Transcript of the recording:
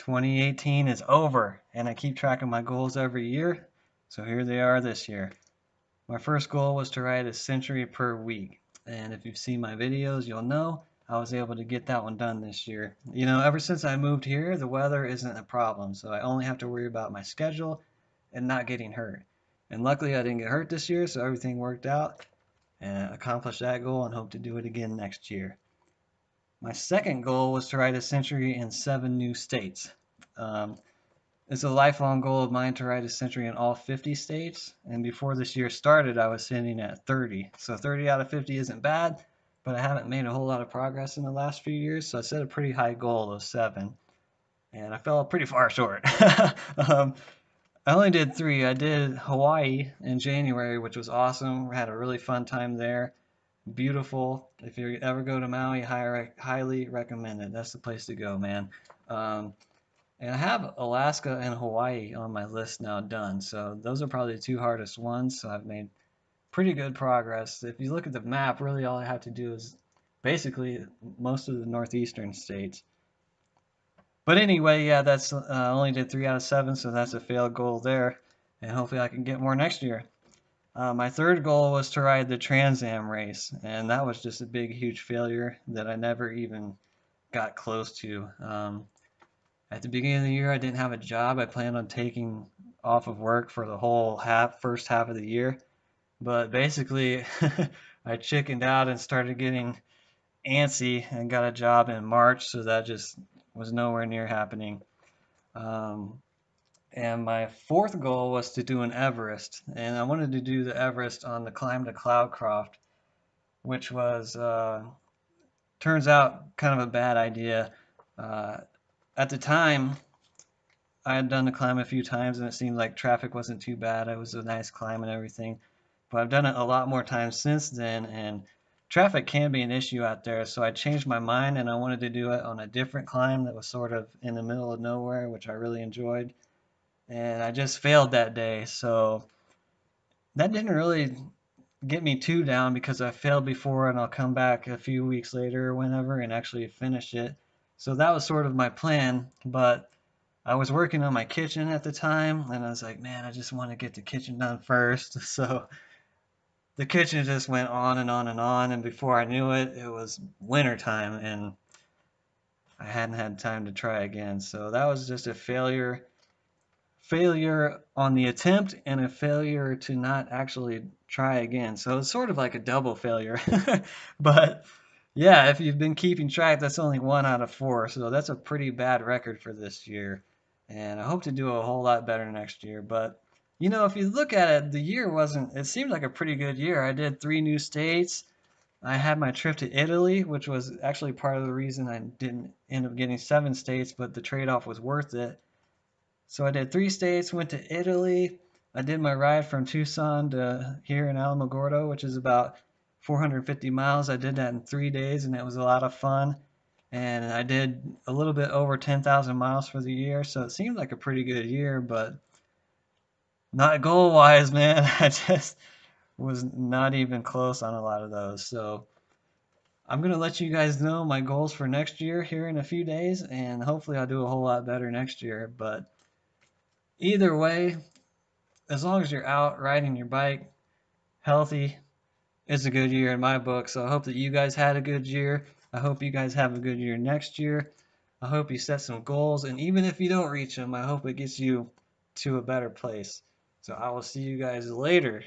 2018 is over, and I keep track of my goals every year, so here they are this year. My first goal was to ride a century per week, and if you've seen my videos, you'll know I was able to get that one done this year. You know, ever since I moved here, the weather isn't a problem, so I only have to worry about my schedule and not getting hurt. And luckily, I didn't get hurt this year, so everything worked out, and accomplished that goal and hope to do it again next year. My second goal was to ride a century in 7 new states. Um, it's a lifelong goal of mine to ride a century in all 50 states, and before this year started, I was sitting at 30. So 30 out of 50 isn't bad, but I haven't made a whole lot of progress in the last few years, so I set a pretty high goal of 7, and I fell pretty far short. um, I only did 3. I did Hawaii in January, which was awesome. We had a really fun time there. Beautiful. If you ever go to Maui, highly recommend it. That's the place to go, man. Um, and I have Alaska and Hawaii on my list now done. So those are probably the 2 hardest ones. So I've made pretty good progress. If you look at the map, really all I have to do is basically most of the northeastern states. But anyway, yeah, that's only did 3 out of 7, so that's a failed goal there. And hopefully I can get more next year. My third goal was to ride the Trans Am race, and that was just a big, huge failure that I never even got close to. At the beginning of the year, I didn't have a job. I planned on taking off of work for the whole first half of the year, but basically, I chickened out and started getting antsy and got a job in March, so that just was nowhere near happening. Um, and my fourth goal was to do an Everest, and I wanted to do the Everest on the climb to Cloudcroft, which was turns out kind of a bad idea. Uh, at the time, I had done the climb a few times, and it seemed like traffic wasn't too bad. It was a nice climb and everything, but I've done it a lot more times since then, and traffic can be an issue out there. So I changed my mind, and I wanted to do it on a different climb that was sort of in the middle of nowhere, which I really enjoyed. And I just failed that day, so that didn't really get me too down because I failed before and I'll come back a few weeks later or whenever and actually finish it. So that was sort of my plan, but I was working on my kitchen at the time and I was like, man, I just want to get the kitchen done first. So the kitchen just went on and on and on, and before I knew it, it was winter time and I hadn't had time to try again. So that was just a failure on the attempt and a failure to not actually try again. So it's sort of like a double failure. But yeah, if you've been keeping track, that's only 1 out of 4. So that's a pretty bad record for this year. And I hope to do a whole lot better next year. But you know, if you look at it, the year wasn't, it seemed like a pretty good year. I did 3 new states. I had my trip to Italy, which was actually part of the reason I didn't end up getting 7 states, but the trade off was worth it. So I did 3 states, went to Italy. I did my ride from Tucson to here in Alamogordo, which is about 450 miles. I did that in 3 days, and it was a lot of fun. And I did a little bit over 10,000 miles for the year, so it seemed like a pretty good year, but not goal wise, man. I just was not even close on a lot of those. So I'm going to let you guys know my goals for next year here in a few days, and hopefully I'll do a whole lot better next year. But either way, as long as you're out riding your bike healthy, it's a good year in my book. So I hope that you guys had a good year. I hope you guys have a good year next year. I hope you set some goals, and even if you don't reach them, I hope it gets you to a better place. So I will see you guys later.